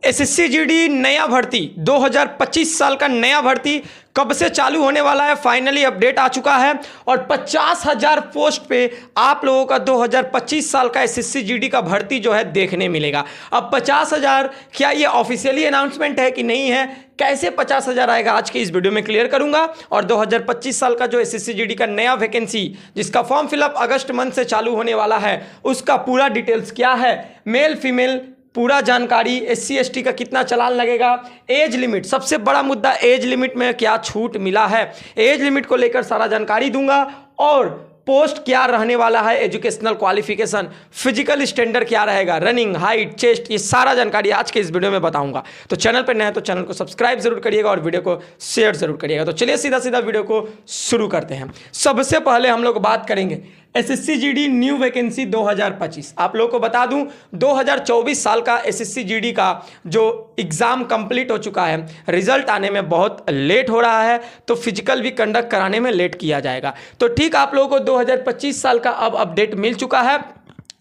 SSC GD नया भर्ती 2025 साल का नया भर्ती कब से चालू होने वाला है, फाइनली अपडेट आ चुका है और 50,000 पोस्ट पे आप लोगों का 2025 साल का एसएससी जीडी का भर्ती जो है देखने मिलेगा। अब 50,000 क्या ये ऑफिशियली अनाउंसमेंट है कि नहीं है, कैसे 50,000 आएगा आज की इस वीडियो में क्लियर करूंगा। और 2025 साल का जो एसएससी जीडी का नया वैकेंसी जिसका फॉर्म फिलअप अगस्त मंथ से चालू होने वाला है उसका पूरा डिटेल्स क्या है, मेल फीमेल पूरा जानकारी, एससी एसटी का कितना चालान लगेगा, एज लिमिट, सबसे बड़ा मुद्दा एज लिमिट में क्या छूट मिला है, एज लिमिट को लेकर सारा जानकारी दूंगा। और पोस्ट क्या रहने वाला है, एजुकेशनल क्वालिफिकेशन, फिजिकल स्टैंडर्ड क्या रहेगा, रनिंग, हाइट, चेस्ट, ये सारा जानकारी आज के इस वीडियो में बताऊंगा। तो चैनल पर नया है तो चैनल को सब्सक्राइब जरूर करिएगा और वीडियो को शेयर जरूर करिएगा। तो चलिए सीधा सीधा वीडियो को शुरू करते हैं। सबसे पहले हम लोग बात करेंगे एसएससी जीडी न्यू वैकेंसी 2025। आप लोगों को बता दूं 2024 साल का एसएससी जीडी का जो एग्जाम कंप्लीट हो चुका है, रिजल्ट आने में बहुत लेट हो रहा है तो फिजिकल भी कंडक्ट कराने में लेट किया जाएगा। तो ठीक आप लोगों को 2025 साल का अब अपडेट मिल चुका है।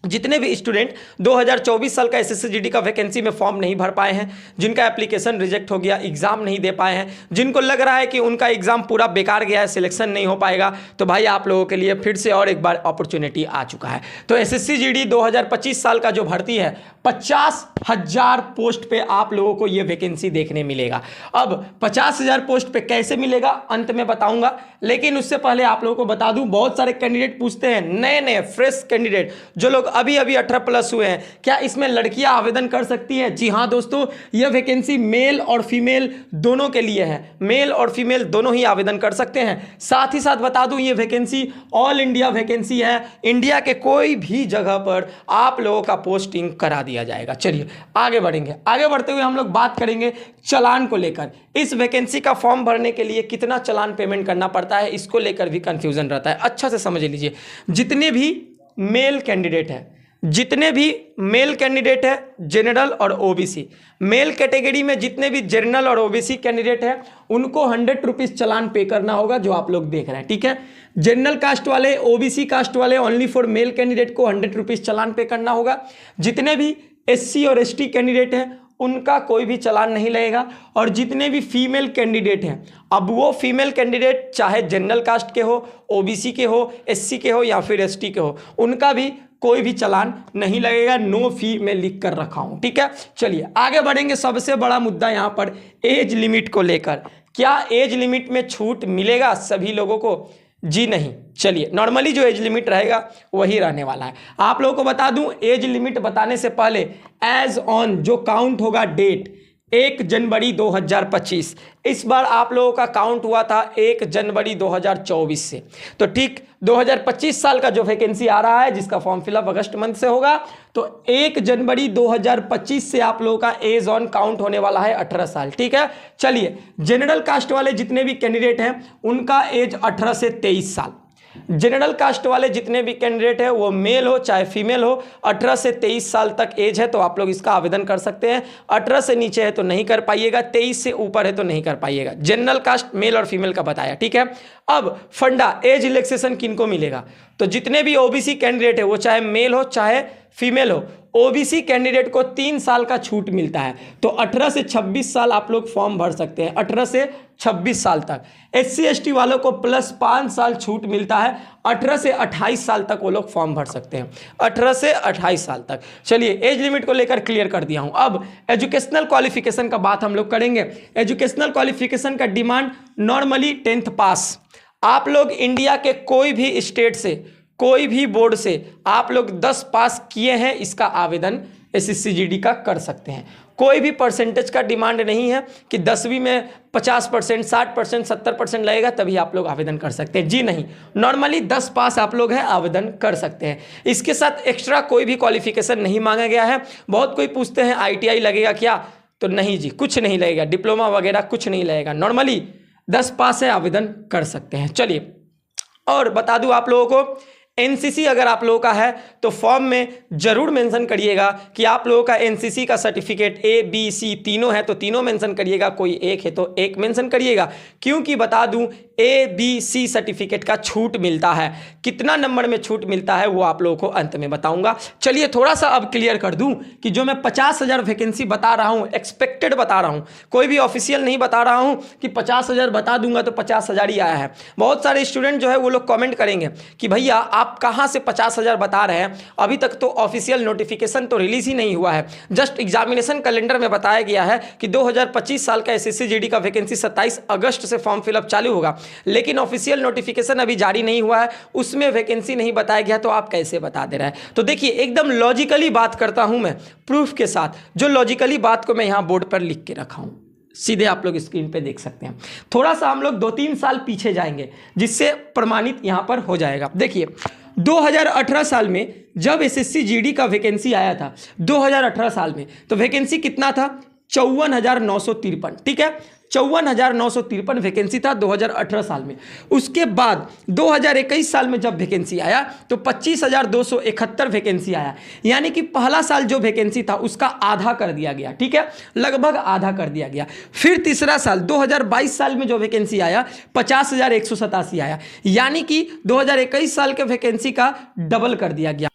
जितने भी स्टूडेंट 2024 साल का एसएससी जीडी का वैकेंसी में फॉर्म नहीं भर पाए हैं, जिनका एप्लीकेशन रिजेक्ट हो गया, एग्जाम नहीं दे पाए हैं, जिनको लग रहा है कि उनका एग्जाम पूरा बेकार गया है, सिलेक्शन नहीं हो पाएगा, तो भाई आप लोगों के लिए फिर से और एक बार अपॉर्चुनिटी आ चुका है। तो एसएससी जीडी 2025 साल का जो भर्ती है 50,000 पोस्ट पे आप लोगों को ये वैकेंसी देखने मिलेगा। अब 50,000 पोस्ट पे कैसे मिलेगा अंत में बताऊंगा, लेकिन उससे पहले आप लोगों को बता दूं बहुत सारे कैंडिडेट पूछते हैं, नए नए फ्रेश कैंडिडेट जो लोग अभी 18 प्लस हुए हैं, क्या इसमें लड़कियां आवेदन कर सकती हैं? जी हाँ दोस्तों, यह वैकेंसी मेल और फीमेल दोनों के लिए है, मेल और फीमेल दोनों ही आवेदन कर सकते हैं। साथ ही साथ बता दूं ये वैकेंसी ऑल इंडिया वैकेंसी है, इंडिया के कोई भी जगह पर आप लोगों का पोस्टिंग करा दिया जाएगा। चलिए आगे बढ़ेंगे। आगे बढ़ते हुए हम लोग बात करेंगे चालान को लेकर। इस वैकेंसी का फॉर्म भरने के लिए कितना चालान पेमेंट करना पड़ता है, इसको लेकर भी कंफ्यूजन रहता है। अच्छा से समझ लीजिए, जितने भी मेल कैंडिडेट है, जितने भी मेल कैंडिडेट है जनरल और ओबीसी, मेल कैटेगरी में जितने भी जनरल और ओबीसी कैंडिडेट है उनको 100 रुपीज़ चालान पे करना होगा, जो आप लोग देख रहे हैं। ठीक है, जनरल कास्ट वाले, ओबीसी कास्ट वाले, ओनली फॉर मेल कैंडिडेट को 100 रुपीज़ चालान पे करना होगा। जितने भी एससी और एसटी कैंडिडेट हैं उनका कोई भी चालान नहीं लगेगा। और जितने भी फीमेल कैंडिडेट हैं, अब वो फीमेल कैंडिडेट चाहे जनरल कास्ट के हो, ओबीसी के हो, एससी के हो या फिर एसटी के हो, उनका भी कोई भी चालान नहीं लगेगा। नो फी में लिख कर रखा हूं। ठीक है, चलिए आगे बढ़ेंगे। सबसे बड़ा मुद्दा यहां पर एज लिमिट को लेकर, क्या एज लिमिट में छूट मिलेगा सभी लोगों को? जी नहीं। चलिए, नॉर्मली जो एज लिमिट रहेगा वही रहने वाला है। आप लोगों को बता दूं, एज लिमिट बताने से पहले एज ऑन जो काउंट होगा डेट 1 जनवरी 2025, इस बार आप लोगों का काउंट हुआ था 1 जनवरी 2024 से। तो ठीक 2025 साल का जो वैकेंसी आ रहा है जिसका फॉर्म फिलअप अगस्त मंथ से होगा, तो 1 जनवरी 2025 से आप लोगों का एज ऑन काउंट होने वाला है 18 साल। ठीक है, चलिए जनरल कास्ट वाले जितने भी कैंडिडेट हैं उनका एज 18 से 23 साल। जनरल कास्ट वाले जितने भी कैंडिडेट है वो मेल हो चाहे फीमेल हो, 18 से 23 साल तक एज है तो आप लोग इसका आवेदन कर सकते हैं। 18 से नीचे है तो नहीं कर पाइएगा, 23 से ऊपर है तो नहीं कर पाइएगा। जनरल कास्ट मेल और फीमेल का बताया। ठीक है, अब फंडा एज रिलैक्सेशन किनको मिलेगा, तो जितने भी ओबीसी कैंडिडेट है वो चाहे मेल हो चाहे फीमेल हो, ओबीसी कैंडिडेट को 3 साल का छूट मिलता है। तो 18 से 26 साल आप लोग फॉर्म भर सकते हैं, 18 से 26 साल तक। एससी एसटी वालों को प्लस 5 साल छूट मिलता है, 18 से 28 साल तक वो लोग फॉर्म भर सकते हैं, 18 से 28 साल तक। चलिए एज लिमिट को लेकर क्लियर कर दिया हूं। अब एजुकेशनल क्वालिफिकेशन का बात हम लोग करेंगे। एजुकेशनल क्वालिफिकेशन का डिमांड नॉर्मली 10th पास। आप लोग इंडिया के कोई भी स्टेट से, कोई भी बोर्ड से आप लोग 10 पास किए हैं, इसका आवेदन एसएससी जीडी का कर सकते हैं। कोई भी परसेंटेज का डिमांड नहीं है कि 10वीं में 50%, 60%, 70% लगेगा तभी आप लोग आवेदन कर सकते हैं। जी नहीं, नॉर्मली 10 पास आप लोग हैं आवेदन कर सकते हैं। इसके साथ एक्स्ट्रा कोई भी क्वालिफिकेशन नहीं मांगा गया है। बहुत कोई पूछते हैं आईटीआई लगेगा क्या, तो नहीं जी, कुछ नहीं लगेगा, डिप्लोमा वगैरह कुछ नहीं लगेगा। नॉर्मली 10 पास है, आवेदन कर सकते हैं। चलिए और बता दूं आप लोगों को, एनसीसी अगर आप लोगों का है तो फॉर्म में जरूर मेंशन करिएगा कि आप लोगों का एनसीसी का सर्टिफिकेट ए बी सी तीनों है तो तीनों मेंशन करिएगा, कोई एक है तो एक मेंशन करिएगा, क्योंकि बता दूं ए बी सी सर्टिफिकेट का छूट मिलता है। कितना नंबर में छूट मिलता है वो आप लोगों को अंत में बताऊंगा। चलिए थोड़ा सा अब क्लियर कर दूं कि जो मैं 50,000 वैकेंसी बता रहा हूं एक्सपेक्टेड बता रहा हूं, कोई भी ऑफिशियल नहीं बता रहा हूं कि 50,000 बता दूंगा तो 50,000 ही आया है। बहुत सारे स्टूडेंट जो है वो लोग कमेंट करेंगे कि भैया आप कहां से 50,000 बता रहे हैं, अभी तक तो ऑफिशियल नोटिफिकेशन तो रिलीज ही नहीं हुआ है, जस्ट एग्जामिनेशन कैलेंडर में बताया गया है कि 2025 साल का एसएससी जीडी का वैकेंसी 27 अगस्त से फॉर्म फिलअप चालू होगा, लेकिन ऑफिशियल नोटिफिकेशन अभी जारी नहीं हुआ है, उसमें वैकेंसी नहीं बताया गया, तो आप कैसे बता दे रहे हैं। तो देखिए एकदम लॉजिकली बात करता हूं मैं प्रूफ के साथ, जो लॉजिकली बात को मैं यहां बोर्ड पर लिख के रखा हूं, सीधे आप लोग स्क्रीन पे देख सकते हैं। थोड़ा सा हम लोग 2-3 साल पीछे जाएंगे जिससे प्रमाणित यहां पर हो जाएगा। देखिए 2018 साल में जब एसएससी जीडी का वैकेंसी आया था 2018 साल में, तो वैकेंसी कितना था 54,953, ठीक है 54,953 वैकेंसी था 2018 साल में। उसके बाद 2021 साल में जब वैकेंसी आया तो 25,271 वैकेंसी आया, यानी कि पहला साल जो वैकेंसी था उसका आधा कर दिया गया, ठीक है लगभग आधा कर दिया गया। फिर तीसरा साल 2022 साल में जो वैकेंसी आया 50,187 आया, यानी कि 2021 साल के वैकेंसी का डबल कर दिया गया।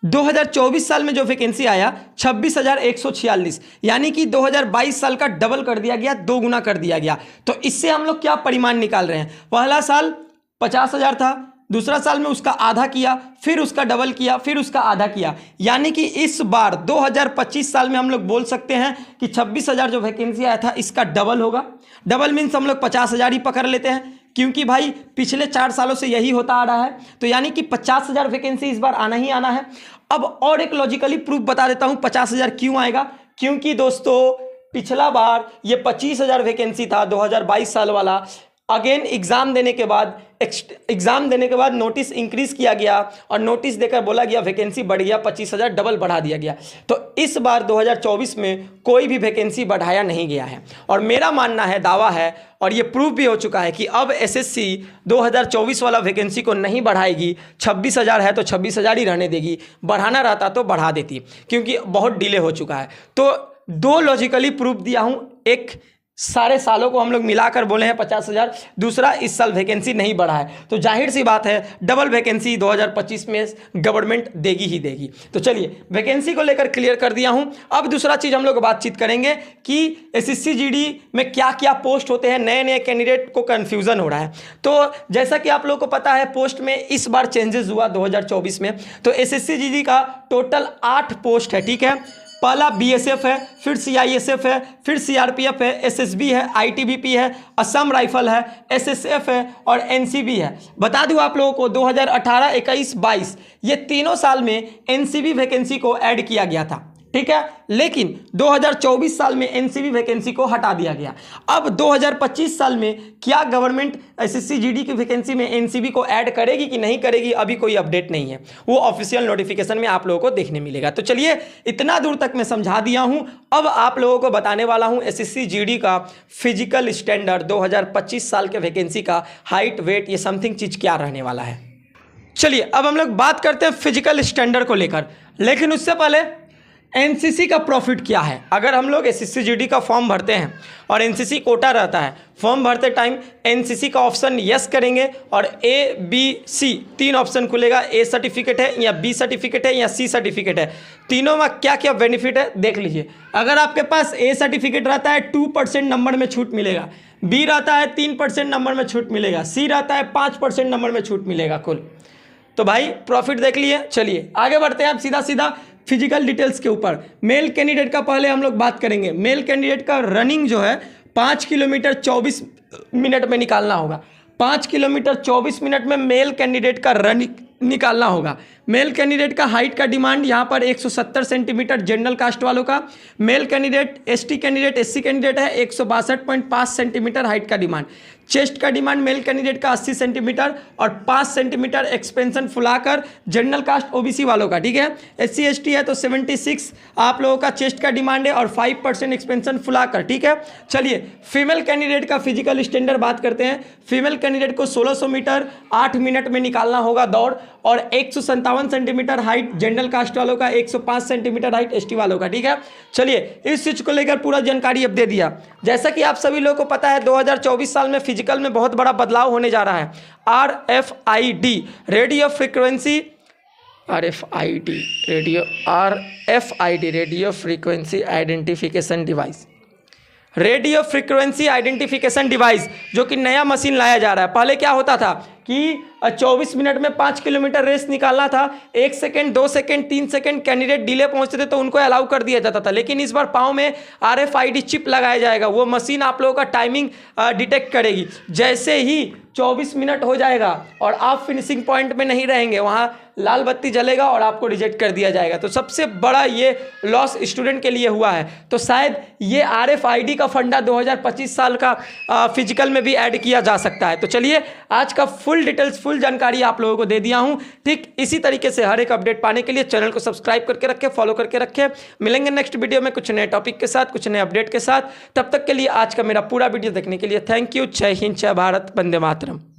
2024 साल में जो वैकेंसी आया 26,146, यानी कि 2022 साल का डबल कर दिया गया, 2 गुना कर दिया गया। तो इससे हम लोग क्या परिमाण निकाल रहे हैं, पहला साल 50,000 था, दूसरा साल में उसका आधा किया, फिर उसका डबल किया, फिर उसका आधा किया, यानी कि इस बार 2025 साल में हम लोग बोल सकते हैं कि 26,000 जो वैकेंसी आया था इसका डबल होगा। डबल मीन्स हम लोग 50,000 ही पकड़ लेते हैं, क्योंकि भाई पिछले 4 सालों से यही होता आ रहा है, तो यानी कि 50,000 वैकेंसी इस बार आना ही आना है। अब और एक लॉजिकली प्रूफ बता देता हूं 50,000 क्यों आएगा, क्योंकि दोस्तों पिछला बार ये 25,000 वैकेंसी था 2022 साल वाला, अगेन एग्जाम देने के बाद नोटिस इंक्रीज किया गया और नोटिस देकर बोला गया वैकेंसी बढ़ गया, 25,000 डबल बढ़ा दिया गया। तो इस बार 2024 में कोई भी वैकेंसी बढ़ाया नहीं गया है, और मेरा मानना है, दावा है और ये प्रूफ भी हो चुका है कि अब एसएससी 2024 वाला वैकेंसी को नहीं बढ़ाएगी। 26,000 है तो 26,000 ही रहने देगी, बढ़ाना रहता तो बढ़ा देती, क्योंकि बहुत डिले हो चुका है। तो 2 लॉजिकली प्रूफ दिया हूं, एक सारे सालों को हम लोग मिलाकर बोले हैं 50,000, दूसरा इस साल वैकेंसी नहीं बढ़ा है, तो जाहिर सी बात है डबल वैकेंसी 2025 में गवर्नमेंट देगी ही देगी। तो चलिए वैकेंसी को लेकर क्लियर कर दिया हूं। अब दूसरा चीज़ हम लोग बातचीत करेंगे कि एसएससी जीडी में क्या क्या पोस्ट होते हैं, नए नए कैंडिडेट को कन्फ्यूज़न हो रहा है। तो जैसा कि आप लोग को पता है पोस्ट में इस बार चेंजेस हुआ 2024 में, तो एसएससी जीडी का टोटल 8 पोस्ट है, ठीक है। पहला बीएसएफ है, फिर सीआईएसएफ है, फिर सीआरपीएफ है, एसएसबी है, आईटीबीपी है, असम राइफल है, एसएसएफ है और एनसीबी है। बता दूं आप लोगों को 2018, 21, 22 ये तीनों साल में एनसीबी वैकेंसी को ऐड किया गया था, ठीक है, लेकिन 2024 साल में एनसीबी वैकेंसी को हटा दिया गया। अब 2025 साल में क्या गवर्नमेंट एसएससी जीडी की वैकेंसी में एनसीबी को ऐड करेगी कि नहीं करेगी, अभी कोई अपडेट नहीं है, वो ऑफिशियल नोटिफिकेशन में आप लोगों को देखने मिलेगा। तो चलिए इतना दूर तक मैं समझा दिया हूं, अब आप लोगों को बताने वाला हूं एसएससी जीडी का फिजिकल स्टैंडर्ड 2025 साल के वैकेंसी का हाइट, वेट, ये समथिंग चीज क्या रहने वाला है। चलिए अब हम लोग बात करते हैं फिजिकल स्टैंडर्ड को लेकर, लेकिन उससे पहले एनसीसी का प्रॉफिट क्या है। अगर हम लोग एसएससी जीडी का फॉर्म भरते हैं और एनसीसी कोटा रहता है, फॉर्म भरते टाइम एनसीसी का ऑप्शन यस करेंगे और ए बी सी 3 ऑप्शन खुलेगा, ए सर्टिफिकेट है या बी सर्टिफिकेट है या सी सर्टिफिकेट है, तीनों में क्या क्या बेनिफिट है देख लीजिए। अगर आपके पास ए सर्टिफिकेट रहता है 2% नंबर में छूट मिलेगा, बी रहता है 3% नंबर में छूट मिलेगा, सी रहता है 5% नंबर में छूट मिलेगा कुल। तो भाई प्रॉफिट देख लिए। चलिए आगे बढ़ते हैं आप सीधा सीधा फिजिकल डिटेल्स के ऊपर। मेल कैंडिडेट का पहले हम लोग बात करेंगे। मेल कैंडिडेट का रनिंग जो है 5 किलोमीटर 24 मिनट में निकालना होगा। 5 किलोमीटर 24 मिनट में मेल कैंडिडेट का रनिंग निकालना होगा। मेल कैंडिडेट का हाइट का डिमांड यहाँ पर 170 सेंटीमीटर जनरल कास्ट वालों का। Male candidate ST candidate SC candidate है 162.5 सेंटीमीटर हाइट का डिमांड। चेस्ट का डिमांड मेल कैंडिडेट का 80 सेंटीमीटर और 5 सेंटीमीटर एक्सपेंशन फुलाकर जनरल कास्ट ओबीसी वालों का, ठीक है। एससी एसटी है तो 76 आप लोगों का चेस्ट का डिमांड है और 5% एक्सपेंशन फुलाकर, ठीक है। चलिए फीमेल कैंडिडेट का फिजिकल स्टैंडर्ड बात करते हैं। फीमेल कैंडिडेट को 1600 मीटर 8 मिनट में निकालना होगा दौड़ और 157 सेंटीमीटर हाइट जनरल कास्ट वालों का, 105 सेंटीमीटर हाइट एसटी वालों का, ठीक है। चलिए इस चीज को लेकर पूरा जानकारी अब दे दिया। जैसा कि आप सभी लोगों को पता है 2024 साल में फिजिकल में बहुत बड़ा बदलाव होने जा रहा है। RFID radio frequency radio frequency identification device, radio frequency identification device जो कि नया मशीन लाया जा रहा है। पहले क्या होता था कि 24 मिनट में 5 किलोमीटर रेस निकालना था, 1 second 2 second 3 second candidate delay पहुंचते थे तो उनको अलाउ कर दिया जाता था। लेकिन इस बार पाँव में RFID चिप लगाया जाएगा, वो मशीन आप लोगों का टाइमिंग डिटेक्ट करेगी। जैसे ही 24 मिनट हो जाएगा और आप फिनिशिंग पॉइंट में नहीं रहेंगे, वहाँ लाल बत्ती जलेगा और आपको रिजेक्ट कर दिया जाएगा। तो सबसे बड़ा ये लॉस स्टूडेंट के लिए हुआ है। तो शायद ये RFID का फंडा 2025 साल का फिजिकल में भी ऐड किया जा सकता है। तो चलिए आज का फुल डिटेल्स फुल जानकारी आप लोगों को दे दिया हूं। ठीक इसी तरीके से हर एक अपडेट पाने के लिए चैनल को सब्सक्राइब करके रखें, फॉलो करके रखें। मिलेंगे नेक्स्ट वीडियो में कुछ नए टॉपिक के साथ, कुछ नए अपडेट के साथ। तब तक के लिए आज का मेरा पूरा वीडियो देखने के लिए थैंक यू। जय हिंद, जय भारत, वंदे मातरम।